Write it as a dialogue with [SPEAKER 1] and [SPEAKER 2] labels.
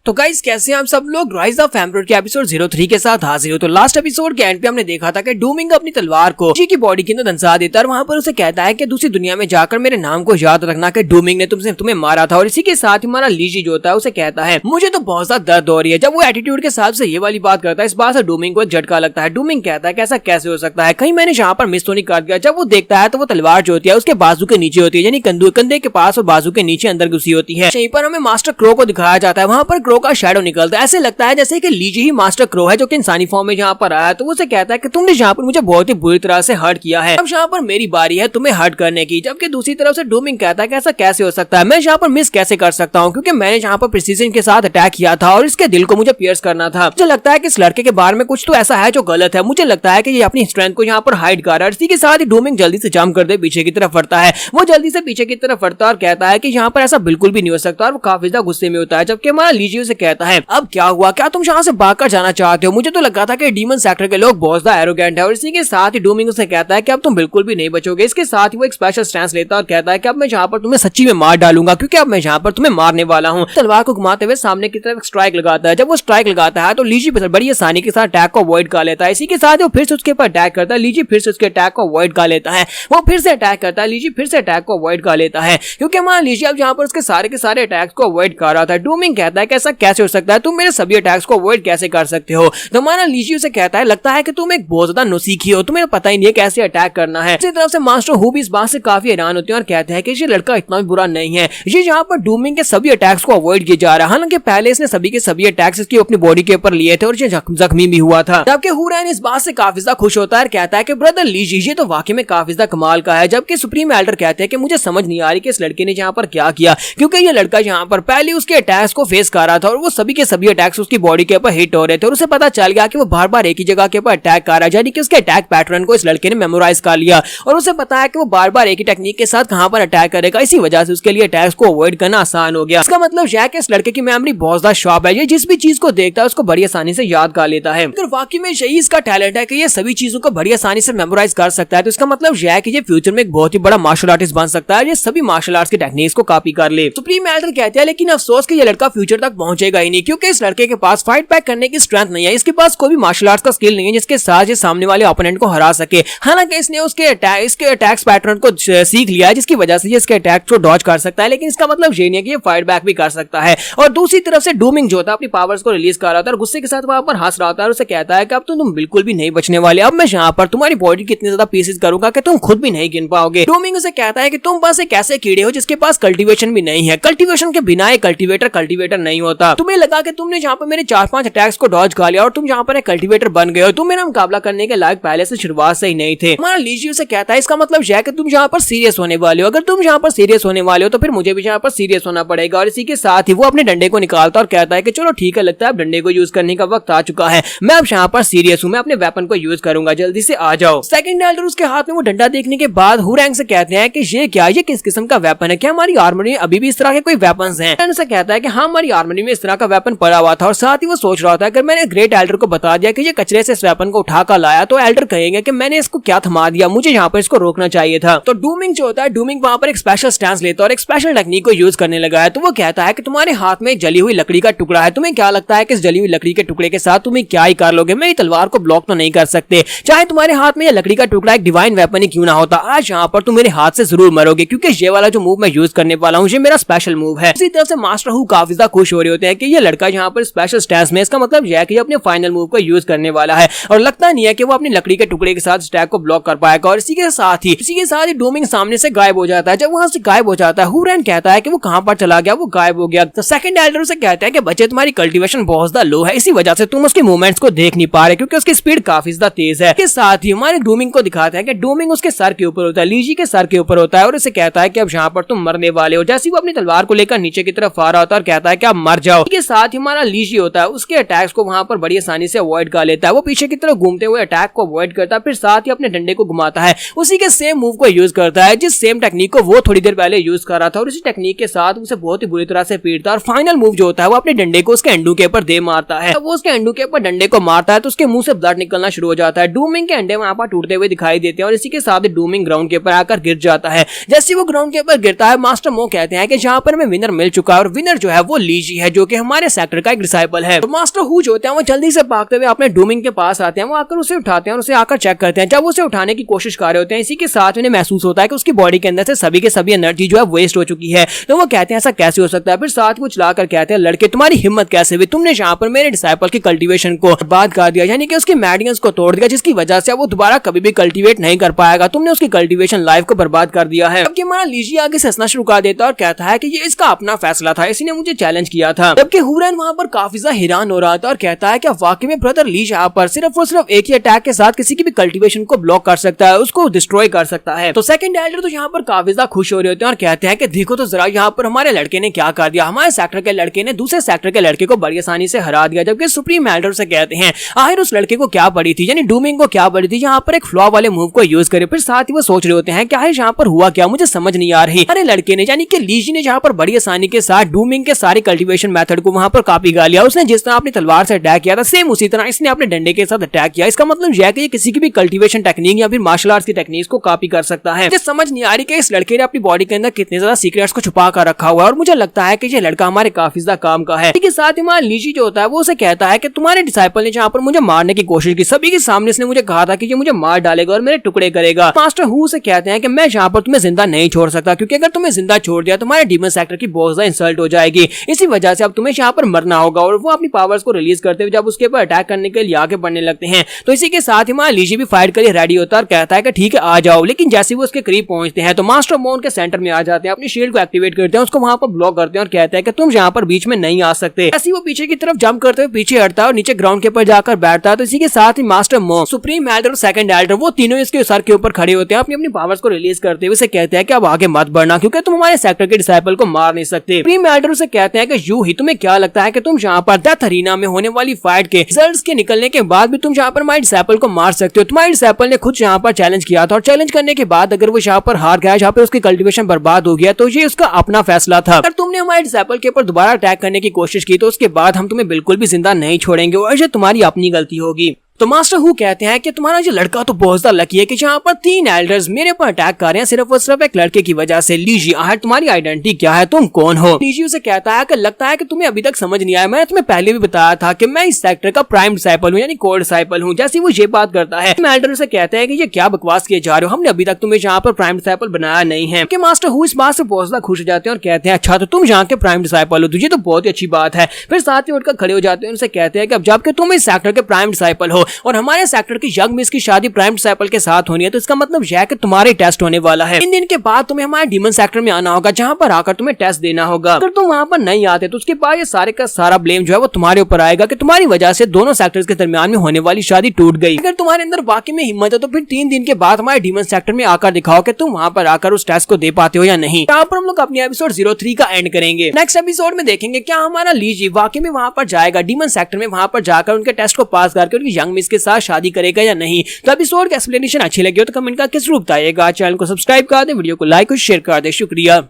[SPEAKER 1] तो गाइस कैसे हैं आप सब लोग। राइज ऑफ एम्परर के एपिसोड 03 के साथ हाजिर हो। तो लास्ट एपिसोड के एंड पे हमने देखा था कि डूमिंग अपनी तलवार को जी की बॉडी के अंदर दंसा देता है और वहां पर उसे कहता है कि दूसरी दुनिया में जाकर मेरे नाम को याद रखना कि डूमिंग ने तुम्हें मारा था। और इसी के साथ हमारा लीजी जो होता है उसे कहता है मुझे तो बहुत ज्यादा दर्द हो रही है। जब वो एटीट्यूड के साथ से ये वाली बात करता है, इस बात से डूमिंग को एक झटका लगता है। डूमिंग कहता है कैसा कैसे हो सकता है, कहीं मैंने यहाँ पर मिस तो नहीं कर दिया। जब वो देखता है तो वो तलवार जो होती है उसके बाजू के नीचे होती है, यानी कंधे के पास और बाजू के नीचे अंदर घुसी होती है। यहीं पर हमें मास्टर क्रो को दिखाया जाता है, वहां पर क्रो का शैडो निकलता है। ऐसे लगता है जैसे कि लीजी ही मास्टर क्रो है जो कि इंसानी फॉर्म में यहाँ पर आया है। तो उसे कहता है कि तुमने यहाँ पर मुझे बहुत ही बुरी तरह से हर्ट किया है, अब यहाँ पर मेरी बारी है तुम्हें हर्ट करने की। जबकि दूसरी तरफ से डूमिंग कहता है कि ऐसा कैसे हो सकता है, मैं यहाँ पर मिस कैसे कर सकता हूँ, क्योंकि मैंने यहाँ पर प्रिसीजन के साथ अटैक किया था और इसके दिल को मुझे पियर्स करना था। मुझे लगता है कि इस लड़के के बारे में कुछ तो ऐसा है जो गलत है। मुझे लगता है कि ये अपनी स्ट्रेंथ को यहाँ पर हाइड कर रहा है। इसी के साथ ही डूमिंग जल्दी से जंप कर दे पीछे की तरफ बढ़ता है। वो जल्दी से पीछे की तरफ बढ़ता है और कहता है कि यहाँ पर ऐसा बिल्कुल भी नहीं हो सकता और वो काफी ज्यादा गुस्से में होता है। जबकि हमारा लीजी उसे कहता है अब क्या हुआ, क्या तुम यहाँ से भागकर जाना चाहते हो? मुझे तो लगा था कि डीमन सेक्टर के लोग बहुत ज्यादा एरोगेंट है। और इसी के साथ ही डूमिंग उसे कहता है कि अब तुम बिल्कुल भी नहीं बचोगे। इसके साथ ही वो एक स्पेशल स्टैंस लेता है और कहता है कि अब मैं यहाँ पर तुम्हें सच्ची में मार डालूंगा, क्योंकि अब मैं यहाँ पर तुम्हें मारने वाला हूँ। तलवार को घुमाते हुए सामने की तरफ स्ट्राइक लगाता है। जब वो स्ट्राइक लगाता है तो लीजी बड़ी आसानी के साथ अटैक को अवॉइड कर लेता है। इसी के साथ वो फिर से उसके ऊपर अटैक करता है, लीजी फिर से उसके अटैक को अवॉइड कर लेता है। वो फिर से अटैक करता है, लीजी फिर से अटैक को अवॉइड कर लेता है, क्योंकि हमारा लीजी अब यहाँ पर उसके सारे के सारे अटैक्स को अवॉइड कर रहा था। डूमिंग कहता है कि ऐसा कैसे हो सकता है, तुम मेरे सभी अटैक्स को अवॉइड कैसे कर सकते हो? तो हमारा लीजी उसे कहता है लगता है कि तुम एक बहुत ज्यादा नौसीखी हो, तुम्हें पता ही नहीं है कैसे अटैक करना है। इसी तरफ से मास्टर हु भी इस बात से काफी हैरान होते हैं और कहते हैं कि ये लड़का इतना भी बुरा नहीं है, ये यहाँ पर डूमिंग के सभी अटैक्स को अवॉइड किया जा रहा है। हालांकि पहले इसने सभी के सभी अटैक्स इसकी अपनी बॉडी के ऊपर लिए थे और ये जख्मी भी हुआ था। जबकि हुरैन इस बात से काफी ज्यादा खुश होता है और कहता है कि ब्रदर लीजी ये तो वाकई में काफी ज्यादा कमाल का है। जबकि सुप्रीम एल्डर कहते हैं कि मुझे समझ नहीं आ रही कि इस लड़के ने यहाँ पर क्या किया, क्योंकि ये लड़का यहाँ पर पहले उसके अटैक्स को फेस कर रहा था और वो सभी के सभी अटैक्स उसकी बॉडी के ऊपर हिट हो रहे थे और उसे पता चल गया कि वो बार बार एक ही जगह के ऊपर अटैक कर रहा है, यानी कि उसके अटैक पैटर्न को इस लड़के ने मेमोराइज कर लिया और उसे पता है कि वो बार बार एक ही टेक्निक के साथ कहां पर अटैक करेगा। इसी वजह से उसके लिए अटैक्स को अवॉइड करना आसान हो गया। इसका मतलब यह है कि इस लड़के की मेमोरी बहुत ज्यादा शार्प है, ये जिस भी चीज को देखता है उसको बड़ी आसानी से याद कर लेता है। अगर वाकई में यही इसका टैलेंट है कि ये सभी चीजों को बड़ी आसानी से मेमोराइज कर सकता है, तो इसका मतलब यह है कि ये फ्यूचर में एक बहुत ही बड़ा मार्शल आर्टिस्ट बन सकता है, ये सभी मार्शल आर्ट्स की टेक्निक्स को कॉपी कर ले। सुप्रीम एल्डर कहते हैं लेकिन अफसोस कि ये लड़का फ्यूचर तक पहुंचेगा ही नहीं, क्योंकि इस लड़के के पास फाइट बैक करने की स्ट्रेंथ नहीं है, इसके पास कोई भी मार्शल आर्ट्स का स्किल नहीं है जिसके साथ ये सामने वाले ओपोनेंट को हरा सके। हालांकि इसने इसके अटैक्स पैटर्न को सीख लिया है जिसकी वजह से ये इसके अटैक को डॉज कर सकता है, लेकिन इसका मतलब ये नहीं है कि ये फाइट बैक भी कर सकता है। और दूसरी तरफ से डूमिंग जो था अपनी पावर्स को रिलीज कर रहा था और गुस्से के साथ वहां पर हंस रहा था और उसे कहता है कि अब तो तुम बिल्कुल भी नहीं बचने वाले, अब मैं यहाँ पर तुम्हारी बॉडी कितनी ज्यादा पीसेस करूंगा कि तुम खुद भी नहीं गिन पाओगे। डूमिंग उसे कहता है कि तुम बस एक ऐसे कीड़े हो जिसके पास कल्टीवेशन भी नहीं है, कल्टीवेशन के बिना एक कल्टीवेटर नहीं होता। तुम्हें लगा कि तुमने यहाँ पर मेरे 4-5 अटैक्स को डॉज कर लिया और तुम यहाँ पर एक कल्टीवेटर बन गए हो, तुम मेरा मुकाबला करने के लायक पहले से शुरुआत से ही नहीं थे। हमारा लीजी उसे कहता है इसका मतलब यह है कि तुम यहाँ पर सीरियस होने वाले हो, अगर तुम यहाँ पर सीरियस होने वाले हो तो फिर मुझे भी यहाँ पर सीरियस होना पड़ेगा। और इसी के साथ ही वो अपने डंडे को निकालता और कहता है कि चलो ठीक है, लगता है अब डंडे को यूज करने का वक्त आ चुका है, मैं अब यहाँ पर सीरियस हूँ, मैं अपने वेपन को यूज करूंगा, जल्दी से आ जाओ। सेकंड एल्डर उसके हाथ में वो डंडा देखने के बाद हुरैंग से कहते हैं कि ये क्या, ये किस किस्म का वेपन है, क्या हमारी आर्मरी में अभी भी इस तरह के कोई वेपन्स हैं? उसे कहता है कि हाँ हमारी आर्मरी में इस तरह का वेपन पड़ा हुआ था। और साथ ही वो सोच रहा था अगर मैंने ग्रेट एल्डर को बता दिया कि ये कचरे से इस वेपन को उठा कर लाया तो एल्डर कहेंगे कि मैंने इसको क्या थमा दिया, मुझे यहाँ पर इसको रोकना चाहिए था। तो डूमिंग जो होता है, डूमिंग वहां पर एक स्पेशल स्टैंस लेता है और एक स्पेशल टेक्निक को यूज करने लगा है। तो वो कहता है कि तुम्हारे हाथ में एक जली हुई लकड़ी का टुकड़ा है, तुम्हें क्या लगता है कि इस जली हुई लकड़ी के टुकड़े के साथ तुम्हें क्या ही कर लोगे, मेरी तलवार को ब्लॉक तो नहीं कर सकते, चाहे तुम्हारे हाथ में यह लकड़ी का टुकड़ा एक डिवाइन वेपन ही क्यों ना होता, आज यहाँ पर तुम मेरे हाथ से जरूर मरोगे, क्योंकि ये वाला जो मूव मैं यूज करने वाला हूँ ये मेरा स्पेशल मूव है। इसी तरह से मास्टर हु काफी ज्यादा खुश हो रहे होते हैं कि ये लड़का यहाँ पर स्पेशल स्टैंस में, इसका मतलब यह है कि अपने फाइनल मूव को यूज करने वाला है और लगता नहीं है कि वो अपनी लकड़ी के टुकड़े के साथ अटैक को ब्लॉक कर पाएगा। और इसी के साथ ही डूमिंग सामने से गायब हो जाता है। जब वहां से गायब हो जाता है हुरैन कहता है कि वो कहां पर चला गया, वो गायब हो गया। तो सेकंड एल्डर उसे कहता है कि बच्चे तुम्हारी कल्टीवेशन बहुत ज्यादा लो है, इसी वजह से तुम उसके मूवमेंट्स को देख नहीं पा रहे, क्योंकि उसकी स्पीड काफी ज्यादा तेज है। इसके साथ ही हमारे डूमिंग को दिखाते हैं कि डूमिंग उसके सर के ऊपर होता है, लीजी के सर के ऊपर होता है और उसे कहता है कि अब यहाँ पर तुम मरने वाले हो। जैसे वो अपनी तलवार को लेकर नीचे की तरफ आ रहा होता है और कहता है कि आप मर जाओ। इसके साथ ही हमारा लीजी होता है, उसके अटैक्स को वहां पर बड़ी आसानी से अवॉइड कर लेता है, वो पीछे की तरफ घूमते हुए अटैक को अवॉइड करता है, फिर साथ ही अपने डंडे को घुमाता है, उसी के सेम मूव को यूज करता है जिस सेम टेक्निक को वो थोड़ी देर पहले यूज कर रहा था और इसी टेक्निक के साथ उसे बहुत ही बुरी तरह से पीटता है। और फाइनल मूव जो होता है वो अपने डंडे को उसके अंडू के ऊपर दे मारता है। वो उसके अंडू के ऊपर डंडे को मारता है तो उसके मुंह से ब्लड निकलना शुरू हो जाता है। डूमिंग के अंडे वहां पर टूटते हुए दिखाई देते हैं और इसी के साथ डूमिंग ग्राउंड के ऊपर आकर गिर जाता है। जैसे वो ग्राउंड के ऊपर गिरता है मास्टर मो कहते हैं कि जहाँ पर हमें विनर मिल चुका है और विनर जो है वो लीजी है, जो कि हमारे सेक्टर का एक डिसाइपल है। तो मास्टर हु जो होते हैं वो जल्दी से भागते हुए अपने डूमिंग के पास आते हैं, वो आकर उसे उठाते हैं और उसे आकर चेक करते हैं। जब उसे उठाने की कोशिश कर रहे होते हैं, इसी के साथ उन्हें महसूस होता है कि उसकी बॉडी के अंदर से सभी के सभी एनर्जी जो है वेस्ट हो चुकी है। तो वो कहते हैं ऐसा कैसे हो सकता है। फिर साथ वो चलाकर कहते हैं लड़के तुम्हारी हिम्मत कैसे हुई, तुमने यहाँ पर मेरे डिसाइपल की कल्टीवेशन को बर्बाद कर दिया, यानी कि उसकी मेडियंस को तोड़ दिया, जिसकी वजह से वो दोबारा कभी भी कल्टीवेट नहीं कर पाएगा। तुमने उसकी कल्टीवेशन लाइफ को बर्बाद कर दिया है। जबकि हमारा लीजी आगे से हंसना शुरू कर देता है और कहता है कि ये इसका अपना फैसला था, इसी ने मुझे चैलेंज किया था। जबकि हुरैन वहां पर काफी ज्यादा हैरान हो रहा था और कहता है कि वाकई में ब्रदर लीज यहाँ पर सिर्फ और सिर्फ एक ही अटैक के साथ किसी की भी कल्टीवेशन को ब्लॉक कर सकता है, उसको डिस्ट्रॉय कर सकता है। तो सेकंड एल्डर तो यहाँ पर काफी ज्यादा खुश हो रहे होते हैं और कहते हैं कि देखो तो जरा यहाँ पर हमारे लड़के ने क्या कर दिया, हमारे सेक्टर के लड़के ने दूसरे सेक्टर के लड़के को बड़ी आसानी से हरा दिया। जबकि सुप्रीम एल्डर से कहते हैं आखिर उस लड़के को क्या पड़ी थी, यानी डूमिंग को क्या पड़ी थी यहाँ पर एक फ्लॉ वाले मूव को यूज करे। फिर साथ ही वो सोच रहे होते हैं कि आखिर यहाँ पर हुआ क्या, मुझे समझ नहीं आ रही। अरे लड़के ने यानी कि लीजी ने यहाँ पर बड़ी आसानी के साथ डूमिंग के सारे कल्टीवेशन मेथड को वहां पर कॉपी कर लिया। उसने जिस तरह अपनी तलवार से अटैक किया था सेम उसी तरह इसने अपने डंडे के साथ अटैक किया। इसका मतलब यह है कि ये किसी की भी कल्टीवेशन टेक्निक या फिर मार्शल आर्ट्स की टेक्निक्स को कॉपी कर सकता है। मुझे समझ नहीं आ रही कि इस लड़के ने अपनी बॉडी के अंदर कितने ज्यादा सीक्रेट्स को छुपा कर रखा हुआ है और मुझे लगता है कि ये लड़का हमारे काफी ज्यादा काम का है। इसके साथ ही हमारा लीजी जो होता है वो उसे कहता है कि तुम्हारे डिसाइपल ने जहाँ पर मुझे मारने की कोशिश की, सभी के सामने इसने मुझे कहा था कि ये मुझे मार डालेगा और मेरे टुकड़े करेगा। मास्टर हु से कहते हैं कि मैं यहाँ पर तुम्हें जिंदा नहीं छोड़ सकता, क्योंकि अगर तुम्हें जिंदा छोड़ दिया तुम्हारे डीमन सेक्टर की बहुत ज्यादा इंसल्ट हो जाएगी। इसी वजह से अब तुम्हें यहाँ पर मरना होगा। और वो अपनी पावर्स को रिलीज करते हुए जब उसके ऊपर अटैक करने के लिए आगे बढ़ने लगते हैं, तो इसी के साथ ही हमारा लीजी भी फाइट के लिए रेडी होता है और कहता है कि ठीक है आ जाओ। लेकिन जैसे वो उसके करीब पहुंचते हैं तो मास्टर मोन के सेंटर में आ जाते हैं, अपनी शील्ड को एक्टिवेट करते हैं, उसको वहां पर ब्लॉक करते हैं और कहते हैं कि तुम यहाँ पर बीच में नहीं आ सकते। ऐसे वो पीछे की तरफ जंप करते हुए पीछे हटता है और नीचे ग्राउंड के ऊपर जाकर बैठता है। तो इसी के साथ ही मास्टर मोन, सुप्रीम एल्डर और सेकंड एल्डर वो तीनों इसके सर के ऊपर खड़े होते हैं, अपनी अपनी पावर्स को रिलीज करते हुए उसे कहते हैं कि अब आगे मत बढ़ना, क्योंकि तुम हमारे सेक्टर के डिसाइपल को मार नहीं सकते। सुप्रीम एल्डर उसे कहते हैं कि यूं ही तुम्हें क्या लगता है कि तुम यहाँ पर डेथ अरीना में होने वाली फाइट के रिजल्ट्स के निकलने के बाद भी तुम यहाँ पर हमारे डिसाइपल को मार सकते हो। तुम्हारे डिसाइपल ने खुद यहाँ पर चैलेंज किया था और चैलेंज करने के बाद अगर वो यहाँ पर हार गया, यहाँ पर उसकी कल्टीवेशन बर्बाद हो गया, तो ये उसका अपना फैसला था। अगर तुमने हमारे डिसाइपल के ऊपर दोबारा अटैक करने की कोशिश की तो उसके बाद हम तुम्हें बिल्कुल भी जिंदा नहीं छोड़ेंगे और ये तुम्हारी अपनी गलती होगी। तो मास्टर हु कहते हैं कि तुम्हारा जो लड़का तो बहुत ज्यादा लकी है कि यहाँ पर 3 एल्डर्स मेरे पर अटैक कर रहे हैं सिर्फ और सिर्फ एक लड़के की वजह से। लीजी आखिर तुम्हारी आइडेंटिटी क्या है, तुम कौन हो? लीजी उसे कहता है कि लगता है कि तुम्हें अभी तक समझ नहीं आया, मैंने तुम्हें पहले भी बताया था कि मैं इस सेक्टर का प्राइम डिसाइपल हूँ, यानी कोर डिसाइपल हूँ। जैसे वो ये बात करता है एल्डर उसे कहते हैं कि ये क्या बकवास किए जा रहे हो, हमने अभी तक तुम्हें यहाँ पर प्राइम डिसाइपल बनाया नहीं है। कि मास्टर हु इस बात से बहुत ज्यादा खुश हो जाते हैं और कहते हैं अच्छा तो तुम यहाँ के प्राइम डिसाइपल हो, तुझे तो बहुत ही अच्छी बात है। फिर साथ ही उठकर खड़े हो जाते हैं, उनसे कहते हैं कि अब जबकि तुम इस सेक्टर के प्राइम डिसाइपल हो और हमारे की यंग मिस की शादी प्राइम डिसाइपल के साथ होनी है, तो इसका मतलब यह है कि तुम्हारे टेस्ट होने वाला है। 3 दिन के बाद तुम्हें हमारे डीमन सेक्टर में आना होगा, जहां पर आकर तुम्हें टेस्ट देना होगा। अगर तुम वहां पर नहीं आते तो उसके बाद ये सारे का सारा ब्लेम जो है वो तुम्हारे ऊपर आएगा कि तुम्हारी वजह से दोनों सेक्टर्स के दरमियान में होने वाली शादी टूट गई। अगर तुम्हारे अंदर वाकई में हिम्मत है तो फिर 3 दिन के बाद हमारे डीमन सेक्टर में आकर दिखाओ कि तुम वहां पर आकर उस टेस्ट को दे पाते हो या नहीं। यहाँ पर हम लोग अपनी एपिसोड 03 का एंड करेंगे। नेक्स्ट एपिसोड में देखेंगे क्या हमारा लीजी वाकई में वहां पर जाएगा डीमन सेक्टर में, वहां पर जाकर उनके टेस्ट को पास करके उनकी यंग मिस के साथ शादी करेगा या नहीं। तो एपिसोड का एक्सप्लेनेशन अच्छी लगी हो तो कमेंट करके जरूर बताइएगा। चैनल को सब्सक्राइब कर दे, वीडियो को लाइक और शेयर कर दे। शुक्रिया।